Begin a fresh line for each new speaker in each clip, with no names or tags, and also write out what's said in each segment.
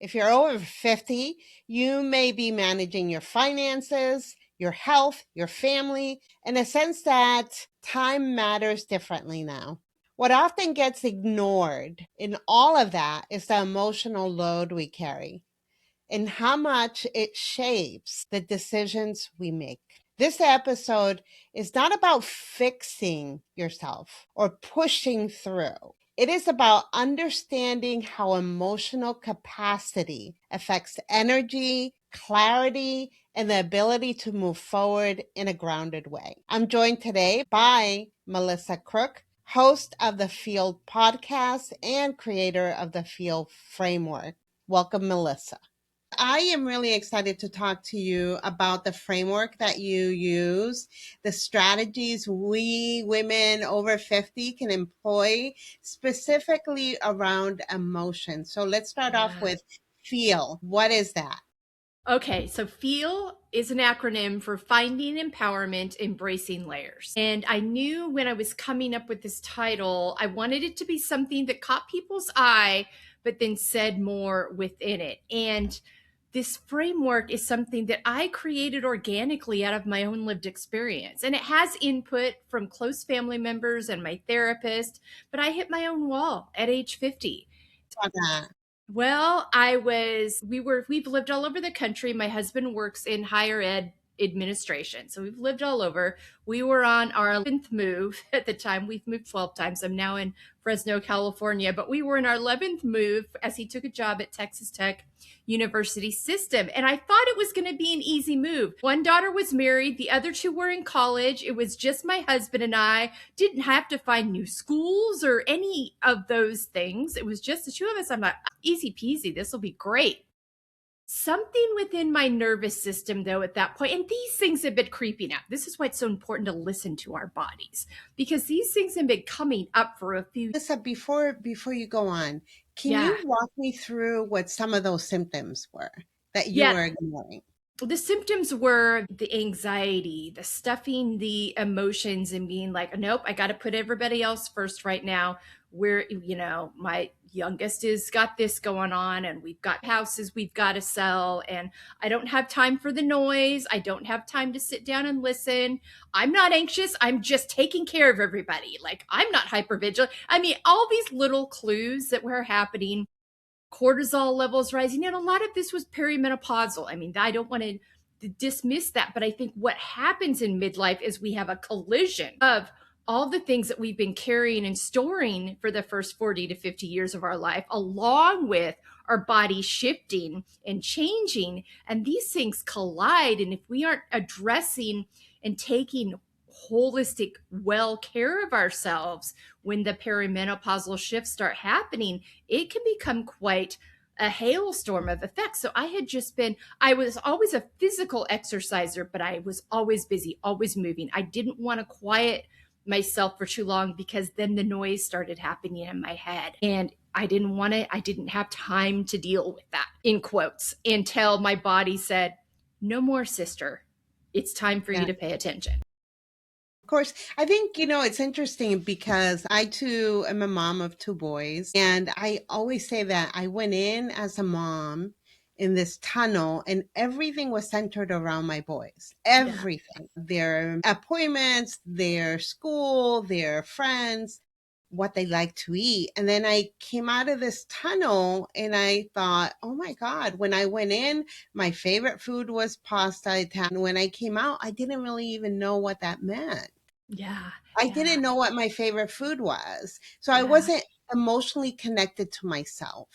If you're over 50, you may be managing your finances, your health, your family, in a sense that time matters differently now. What often gets ignored in all of that is the emotional load we carry and how much it shapes the decisions we make. This episode is not about fixing yourself or pushing through. It is about understanding how emotional capacity affects energy, clarity, and the ability to move forward in a grounded way. I'm joined today by Melissa Crook, host of the Field podcast and creator of the Field framework. Welcome, Melissa. I am really excited to talk to you about the framework that you use, the strategies we women over 50 can employ specifically around emotion. So let's start off with FEEL. What is that?
Okay, so FEEL is an acronym for Finding Empowerment, Embracing Layers. And I knew when I was coming up with this title, I wanted it to be something that caught people's eye, but then said more within it. And this framework is something that I created organically out of my own lived experience. And it has input from close family members and my therapist, but I hit my own wall at age 50.
Saw that.
Well, we've lived all over the country. My husband works in higher ed administration. So we've lived all over. We were on our 11th move at the time. We've moved 12 times. I'm now in Fresno, California, but we were in our 11th move as he took a job at Texas Tech University System. And I thought it was going to be an easy move. One daughter was married. The other two were in college. It was just my husband and I. Didn't have to find new schools or any of those things. It was just the two of us. I'm like, easy peasy. This will be great. Something within my nervous system, though, at that point, and these things have been creeping up. This is why it's so important to listen to our bodies, because these things have been coming up for a few.
Lisa, before you go on, can you walk me through what some of those symptoms were that you were ignoring?
The symptoms were the anxiety, the stuffing the emotions and being like, nope, I got to put everybody else first right now. My youngest has got this going on and we've got houses we've got to sell and I don't have time for the noise. I don't have time to sit down and listen. I'm not anxious. I'm just taking care of everybody. Like, I'm not hypervigilant. I mean, all these little clues that were happening. Cortisol levels rising, and a lot of this was perimenopausal. I mean, I don't want to dismiss that, but I think what happens in midlife is we have a collision of all the things that we've been carrying and storing for the first 40 to 50 years of our life, along with our body shifting and changing. And these things collide. And if we aren't addressing and taking holistic, well care of ourselves when the perimenopausal shifts start happening, it can become quite a hailstorm of effects. So I was always a physical exerciser, but I was always busy, always moving. I didn't want to quiet myself for too long because then the noise started happening in my head. And I didn't have time to deal with that, in quotes, until my body said, no more, sister. It's time for you to pay attention.
Of course, I think, it's interesting because I too am a mom of two boys. And I always say that I went in as a mom in this tunnel and everything was centered around my boys. Everything. Yeah. Their appointments, their school, their friends, what they like to eat. And then I came out of this tunnel and I thought, oh my God, when I went in, my favorite food was pasta Italian. When I came out, I didn't really even know what that meant. I didn't know what my favorite food was. So I wasn't emotionally connected to myself.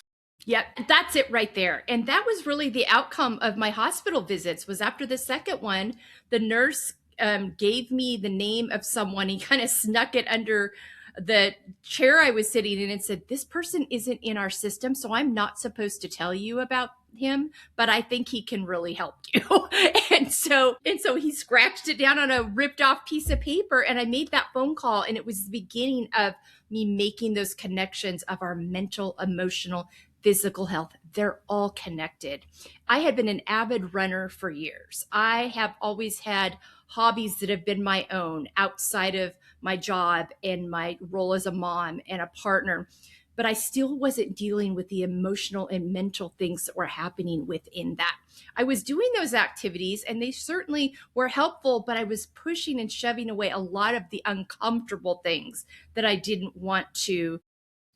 Yep, that's it right there. And that was really the outcome of my hospital visits. Was after the second one, the nurse gave me the name of someone. He kind of snuck it under the chair I was sitting in and said, this person isn't in our system, so I'm not supposed to tell you about him, but I think he can really help you. and so he scratched it down on a ripped off piece of paper, and I made that phone call, and it was the beginning of me making those connections of our mental, emotional, physical health. They're all connected. I had been an avid runner for years. I have always had hobbies that have been my own outside of my job and my role as a mom and a partner. but I still wasn't dealing with the emotional and mental things that were happening within that. I was doing those activities and they certainly were helpful, but I was pushing and shoving away a lot of the uncomfortable things that I didn't want to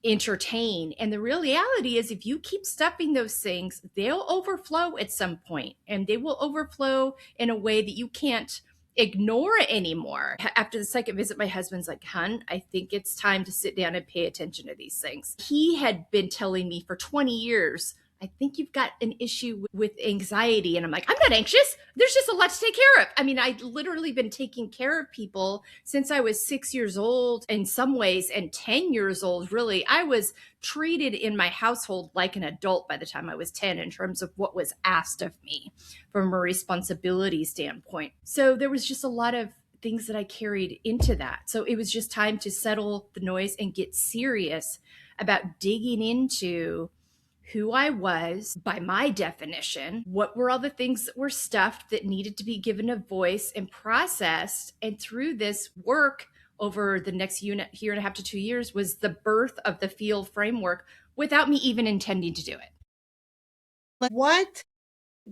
entertain. And the reality is, if you keep stuffing those things, they'll overflow at some point, and they will overflow in a way that you can't ignore it anymore. After the second visit, my husband's like, "Hun, I think it's time to sit down and pay attention to these things." He had been telling me for 20 years, "I think you've got an issue with anxiety." And I'm like, "I'm not anxious. There's just a lot to take care of." I mean, I'd literally been taking care of people since I was 6 years old in some ways, and 10 years old, really. I was treated in my household like an adult by the time I was 10 in terms of what was asked of me from a responsibility standpoint. So there was just a lot of things that I carried into that. So it was just time to settle the noise and get serious about digging into who I was by my definition, what were all the things that were stuffed that needed to be given a voice and processed. And through this work over the next year and a half to 2 years was the birth of the field framework without me even intending to do it.
Like, what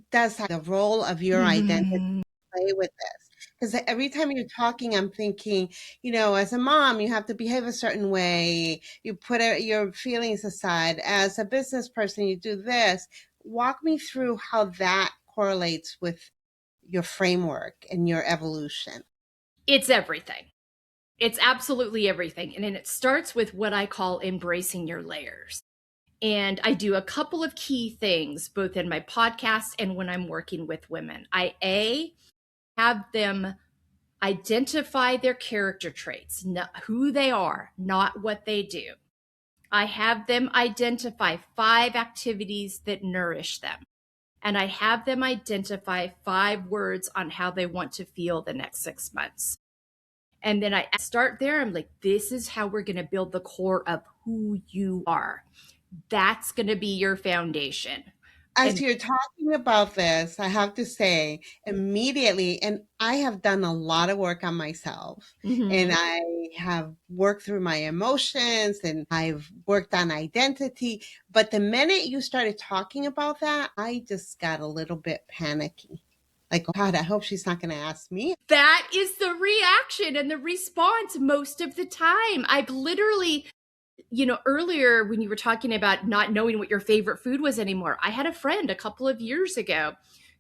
does the role of your identity play with this? Because every time you're talking, I'm thinking, as a mom, you have to behave a certain way. You put your feelings aside. As a business person, you do this. Walk me through how that correlates with your framework and your evolution.
It's everything. It's absolutely everything. And then it starts with what I call embracing your layers. And I do a couple of key things, both in my podcast and when I'm working with women. I have them identify their character traits, not who they are, not what they do. I have them identify 5 activities that nourish them. And I have them identify 5 words on how they want to feel the next 6 months. And then I start there. I'm like, this is how we're going to build the core of who you are. That's going to be your foundation.
As
And
you're talking about this, I have to say immediately, and I have done a lot of work on myself, and I have worked through my emotions and I've worked on identity. But the minute you started talking about that, I just got a little bit panicky. Like, God, I hope she's not going to ask me.
that is the reaction and the response most of the time. I've literally, earlier when you were talking about not knowing what your favorite food was anymore, I had a friend a couple of years ago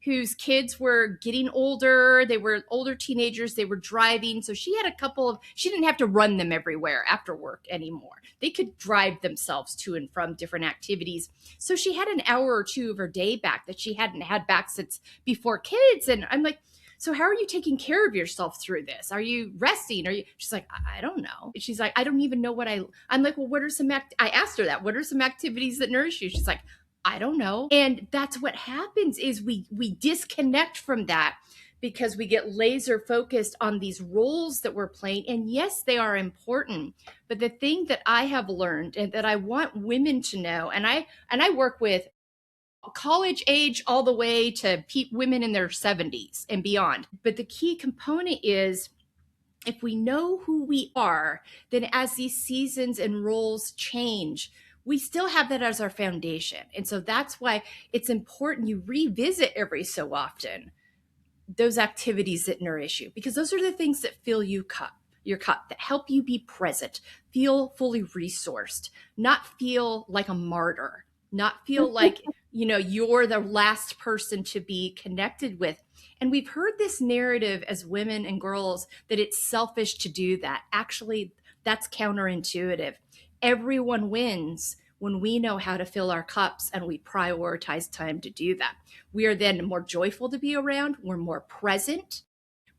whose kids were getting older. They were older teenagers. They were driving. So she didn't have to run them everywhere after work anymore. They could drive themselves to and from different activities. So she had an hour or two of her day back that she hadn't had back since before kids. And I'm like, "So how are you taking care of yourself through this? Are you resting? She's like, I don't know." She's like, "I don't even know I'm like, "Well, I asked her that. What are some activities that nourish you?" She's like, "I don't know." And that's what happens is we disconnect from that because we get laser focused on these roles that we're playing. And yes, they are important. But the thing that I have learned and that I want women to know, and I work with college age all the way to women in their 70s and beyond. But the key component is, if we know who we are, then as these seasons and roles change, we still have that as our foundation. And so that's why it's important you revisit every so often those activities that nourish you, because those are the things that fill your cup, that help you be present, feel fully resourced, not feel like a martyr, not feel like, you're the last person to be connected with. And we've heard this narrative as women and girls that it's selfish to do that. Actually, that's counterintuitive. Everyone wins when we know how to fill our cups and we prioritize time to do that. We are then more joyful to be around. We're more present.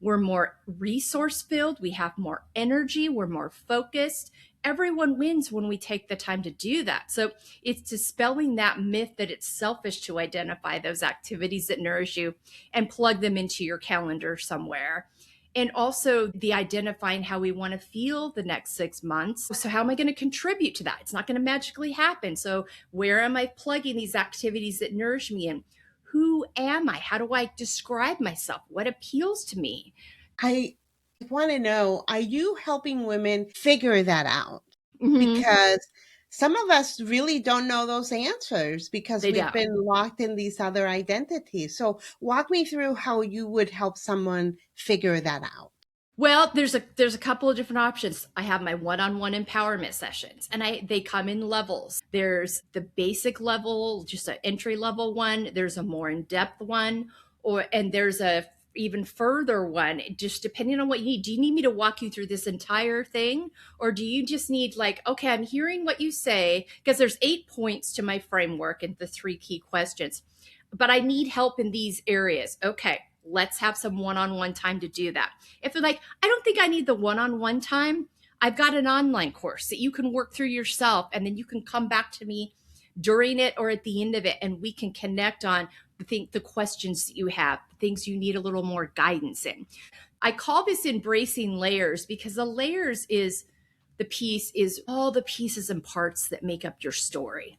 We're more resource filled. We have more energy. We're more focused. Everyone wins when we take the time to do that. So it's dispelling that myth that it's selfish to identify those activities that nourish you and plug them into your calendar somewhere. And also the identifying how we want to feel the next 6 months. So how am I going to contribute to that? It's not going to magically happen. So where am I plugging these activities that nourish me in? Who am I? How do I describe myself? What appeals to me?
I want to know, are you helping women figure that out?
Mm-hmm.
Because some of us really don't know those answers because
They
we've
don't.
been locked in these other identities. So walk me through how you would help someone figure that out.
Well, there's a couple of different options. I have my one-on-one empowerment sessions, and they come in levels. There's the basic level, just an entry level one. There's a more in-depth one, and there's a even further one, just depending on what you need. Do you need me to walk you through this entire thing, or do you just need, like, okay, I'm hearing what you say, because there's 8 points to my framework and the 3 key questions, but I need help in these areas. Okay, let's have some one-on-one time to do that. If they're like, I don't think I need the one-on-one time, I've got an online course that you can work through yourself, and then you can come back to me during it or at the end of it, and we can connect on the questions that you have, the things you need a little more guidance in. I call this embracing layers, because the layers is all the pieces and parts that make up your story.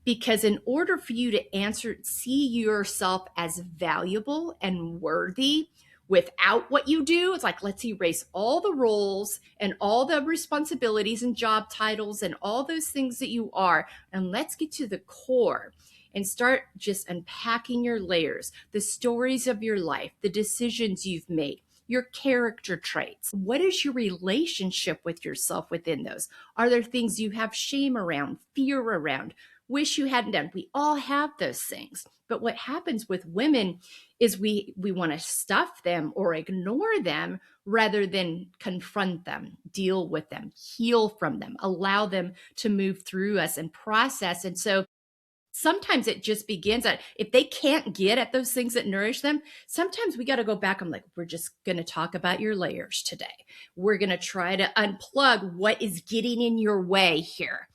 Because in order for you to see yourself as valuable and worthy without what you do, it's like, let's erase all the roles and all the responsibilities and job titles and all those things that you are, and let's get to the core and start just unpacking your layers, the stories of your life, the decisions you've made, your character traits. What is your relationship with yourself within those? Are there things you have shame around, fear around, wish you hadn't done? We all have those things. But what happens with women is we want to stuff them or ignore them rather than confront them, deal with them, heal from them, allow them to move through us and process. And so sometimes it just begins at, if they can't get at those things that nourish them, sometimes we got to go back. I'm like, we're just going to talk about your layers today. We're going to try to unplug what is getting in your way here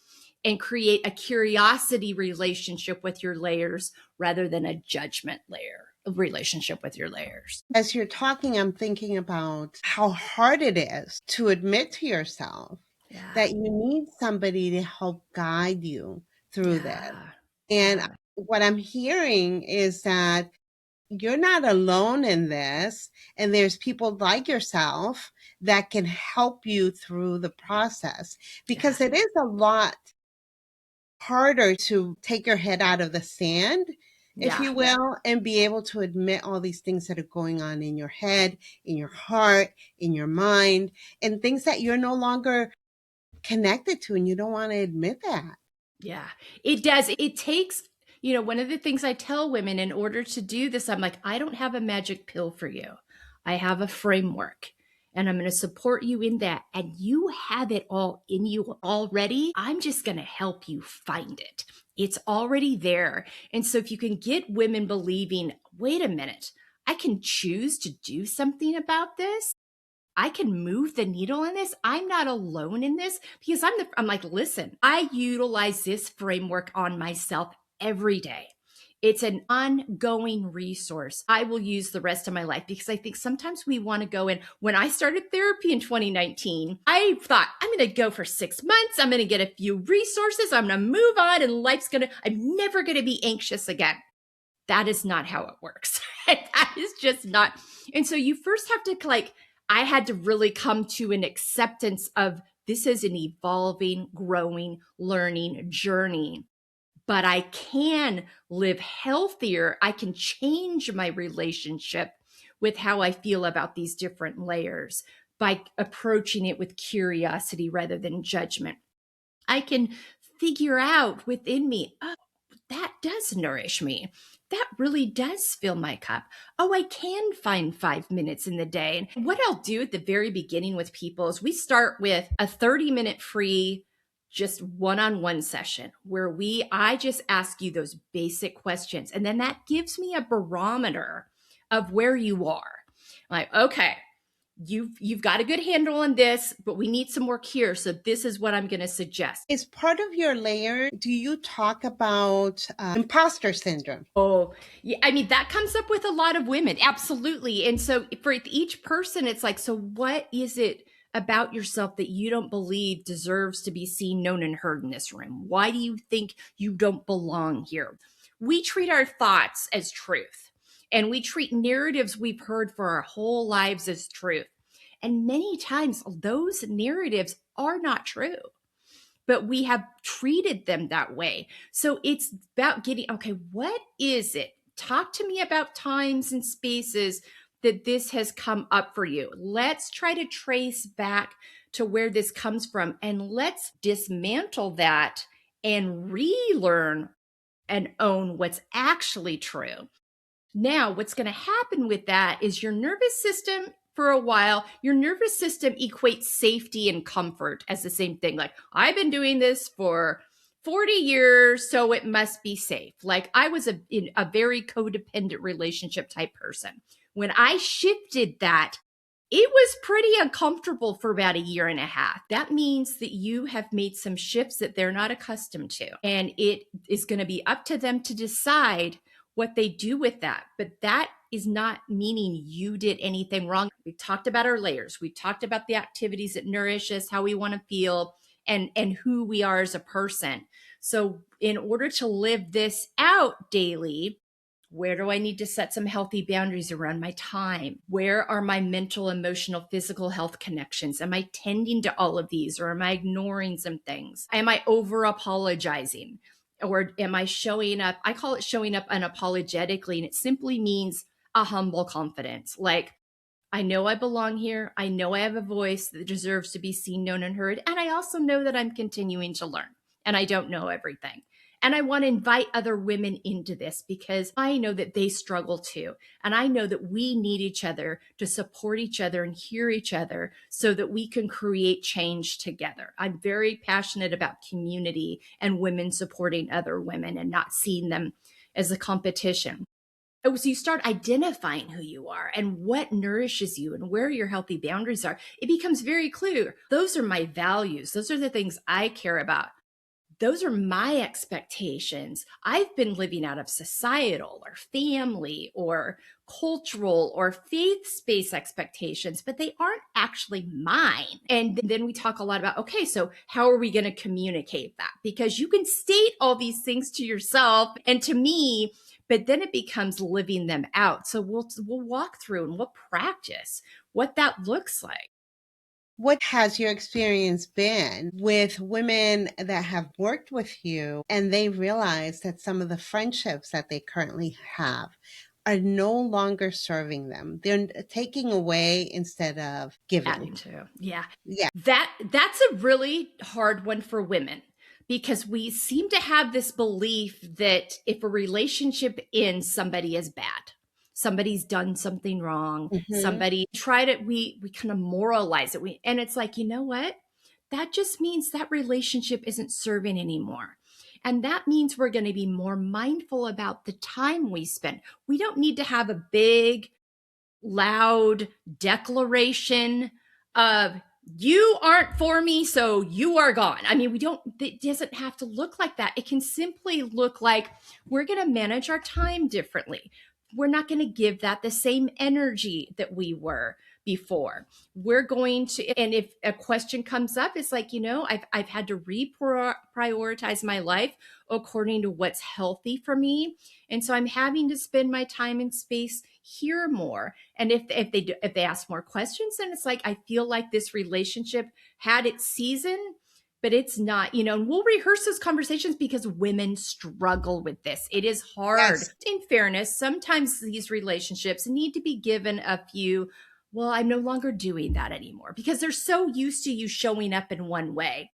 and create a curiosity relationship with your layers rather than a judgment layer relationship with your layers.
As you're talking, I'm thinking about how hard it is to admit to yourself that you need somebody to help guide you through this. And
Yeah.
what I'm hearing is that you're not alone in this, and there's people like yourself that can help you through the process, because it is a lot harder to take your head out of the sand, if
Yeah.
you will, and be able to admit all these things that are going on in your head, in your heart, in your mind, and things that you're no longer connected to, and you don't want to admit that.
Yeah, it does. It takes, one of the things I tell women in order to do this, I'm like, I don't have a magic pill for you. I have a framework, and I'm going to support you in that. And you have it all in you already. I'm just going to help you find it. It's already there. And so if you can get women believing, wait a minute, I can choose to do something about this. I can move the needle in this. I'm not alone in this, because I'm like, listen, I utilize this framework on myself every day. It's an ongoing resource I will use the rest of my life, because I think sometimes we want to go in. When I started therapy in 2019, I thought, I'm going to go for 6 months. I'm going to get a few resources. I'm going to move on, and I'm never going to be anxious again. That is not how it works. That is just not. And so you first have to, I had to really come to an acceptance of, this is an evolving, growing, learning journey. But I can live healthier. I can change my relationship with how I feel about these different layers by approaching it with curiosity rather than judgment. I can figure out within me, oh, that does nourish me. That really does fill my cup. Oh, I can find 5 minutes in the day. And what I'll do at the very beginning with people is we start with a 30-minute free, just one-on-one session where I just ask you those basic questions. And then that gives me a barometer of where you are. Like, okay, you've got a good handle on this, but we need some work here. So this is what I'm going to suggest.
Is part of your layer, do you talk about imposter syndrome?
Oh, yeah. I mean, that comes up with a lot of women. Absolutely. And so for each person, it's like, so what is it about yourself that you don't believe deserves to be seen, known, and heard in this room? Why do you think you don't belong here? We treat our thoughts as truth, and we treat narratives we've heard for our whole lives as truth. And many times those narratives are not true. but we have treated them that way. So it's about getting, okay, what is it? Talk to me about times and spaces that this has come up for you. Let's try to trace back to where this comes from, and let's dismantle that and relearn and own what's actually true. Now, what's going to happen with that is your nervous system, for a while, your nervous system equates safety and comfort as the same thing. Like, I've been doing this for 40 years, so it must be safe. Like, I was in a very codependent relationship type person. When I shifted that, it was pretty uncomfortable for about a year and a half. That means that you have made some shifts that they're not accustomed to. And it is going to be up to them to decide what they do with that. But that is not meaning you did anything wrong. We talked about our layers. We talked about the activities that nourish us, how we want to feel, and who we are as a person. So in order to live this out daily, where do I need to set some healthy boundaries around my time? Where are my mental, emotional, physical health connections? Am I tending to all of these, or am I ignoring some things? Am I over apologizing? Or am I showing up? I call it showing up unapologetically. And it simply means a humble confidence. Like, I know I belong here. I know I have a voice that deserves to be seen, known, and heard. And I also know that I'm continuing to learn and I don't know everything. And I want to invite other women into this because I know that they struggle too. And I know that we need each other to support each other and hear each other so that we can create change together. I'm very passionate about community and women supporting other women and not seeing them as a competition. Oh, so you start identifying who you are and what nourishes you and where your healthy boundaries are. It becomes very clear. Those are my values. Those are the things I care about. Those are my expectations. I've been living out of societal or family or cultural or faith space expectations, but they aren't actually mine. And then we talk a lot about, okay, so how are we going to communicate that? Because you can state all these things to yourself and to me, but then it becomes living them out. So we'll walk through and we'll practice what that looks like.
What has your experience been with women that have worked with you and they realize that some of the friendships that they currently have are no longer serving them? They're taking away instead of
Adding
giving.
to, yeah.
Yeah.
That's a really hard one for women because we seem to have this belief that if a relationship ends, somebody is bad. Somebody's done something wrong.
Hmm.
Somebody tried it. We kind of moralize it. And it's like, you know what? That just means that relationship isn't serving anymore. And that means we're going to be more mindful about the time we spend. We don't need to have a big loud declaration of you aren't for me, so you are gone. I mean, it doesn't have to look like that. It can simply look like we're going to manage our time differently. We're not going to give that the same energy that we were before. We're going to, and if a question comes up, it's like, I've had to reprioritize my life according to what's healthy for me. And so I'm having to spend my time and space here more. And if they ask more questions, then it's like, I feel like this relationship had its season, but it's not, and we'll rehearse those conversations because women struggle with this. It is hard.
Yes.
In fairness, sometimes these relationships need to be given a few, well, I'm no longer doing that anymore because they're so used to you showing up in one way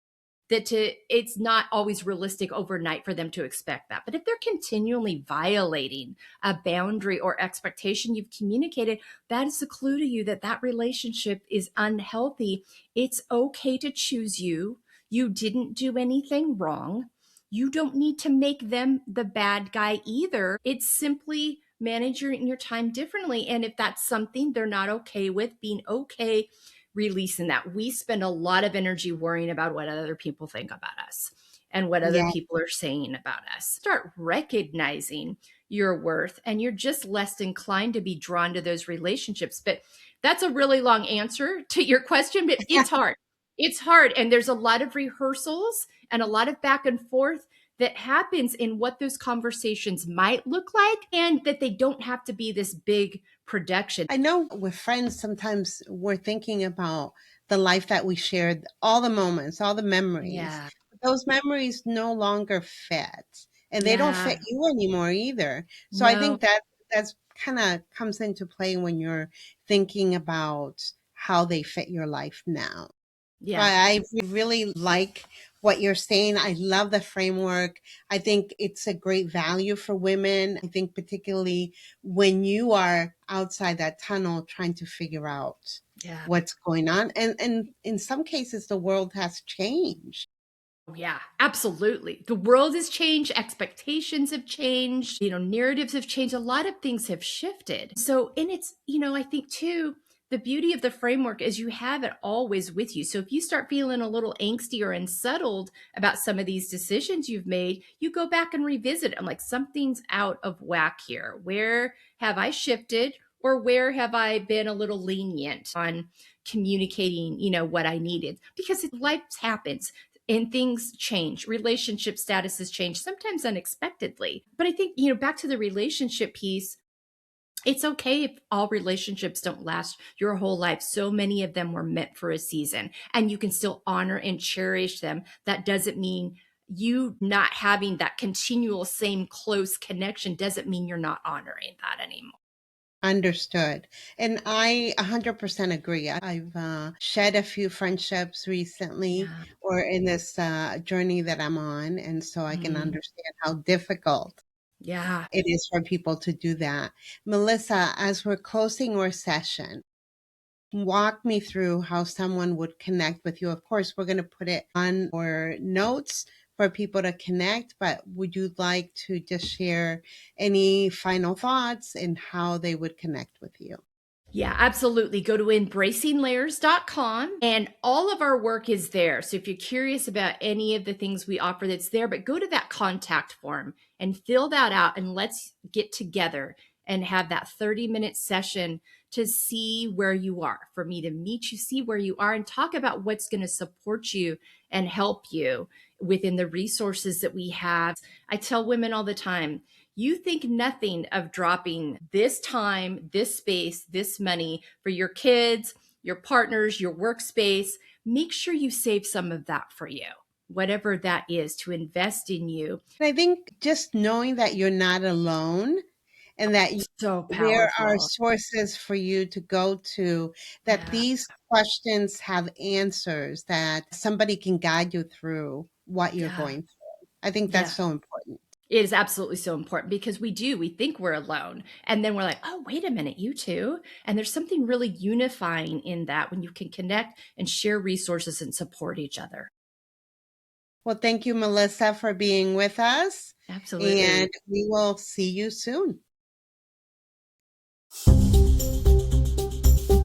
that it's not always realistic overnight for them to expect that. But if they're continually violating a boundary or expectation you've communicated, that is a clue to you that that relationship is unhealthy. It's okay to choose you. You didn't do anything wrong. You don't need to make them the bad guy either. It's simply managing your time differently. And if that's something they're not okay with, being okay releasing that. We spend a lot of energy worrying about what other people think about us and what other
Yeah.
people are saying about us. Start recognizing your worth and you're just less inclined to be drawn to those relationships. But that's a really long answer to your question, but it's hard. It's hard. And there's a lot of rehearsals and a lot of back and forth that happens in what those conversations might look like and that they don't have to be this big production.
I know with friends, sometimes we're thinking about the life that we shared, all the moments, all the memories.
Yeah.
those memories no longer fit, and they don't fit
Yeah.
you anymore either. So I
No.
think that that's kind of comes into play when you're thinking about how they fit your life now. So
Yeah.
I really like what you're saying. I love the framework. I think it's a great value for women. I think particularly when you are outside that tunnel trying to figure out
Yeah.
what's going on. And in some cases the world has changed.
Yeah, absolutely. The world has changed, expectations have changed, narratives have changed, a lot of things have shifted. So, and it's, I think too, the beauty of the framework is you have it always with you. So if you start feeling a little angsty or unsettled about some of these decisions you've made, you go back and revisit it. I'm like, something's out of whack here. Where have I shifted? Or where have I been a little lenient on communicating, what I needed? Because life happens and things change, relationship statuses change, sometimes unexpectedly. But I think, back to the relationship piece, it's okay if all relationships don't last your whole life. So many of them were meant for a season, and you can still honor and cherish them. That doesn't mean you not having that continual same close connection doesn't mean you're not honoring that anymore.
Understood. And I 100% agree. I've shed a few friendships recently
Yeah.
or in this journey that I'm on. And so I can
Mm.
understand how difficult
Yeah.
it is for people to do that. Melissa, as we're closing our session, walk me through how someone would connect with you. Of course, we're going to put it on our notes for people to connect, but would you like to just share any final thoughts and how they would connect with you?
Yeah, absolutely. Go to embracinglayers.com and all of our work is there. So if you're curious about any of the things we offer that's there, but go to that contact form and fill that out and let's get together and have that 30-minute session to see where you are, for me to meet you, see where you are, and talk about what's going to support you and help you within the resources that we have. I tell women all the time, you think nothing of dropping this time, this space, this money for your kids, your partners, your workspace. Make sure you save some of that for you, whatever that is, to invest in you.
I think just knowing that you're not alone and that
So
there are
powerful.
sources for you to go to, that
Yeah.
these questions have answers, that somebody can guide you through what you're
Yeah.
going through. I think that's
Yeah.
so important.
It is absolutely so important because we think we're alone. And then we're like, oh, wait a minute, you too. And there's something really unifying in that when you can connect and share resources and support each other.
Well, thank you, Melissa, for being with us, and
Absolutely.
we will see you soon.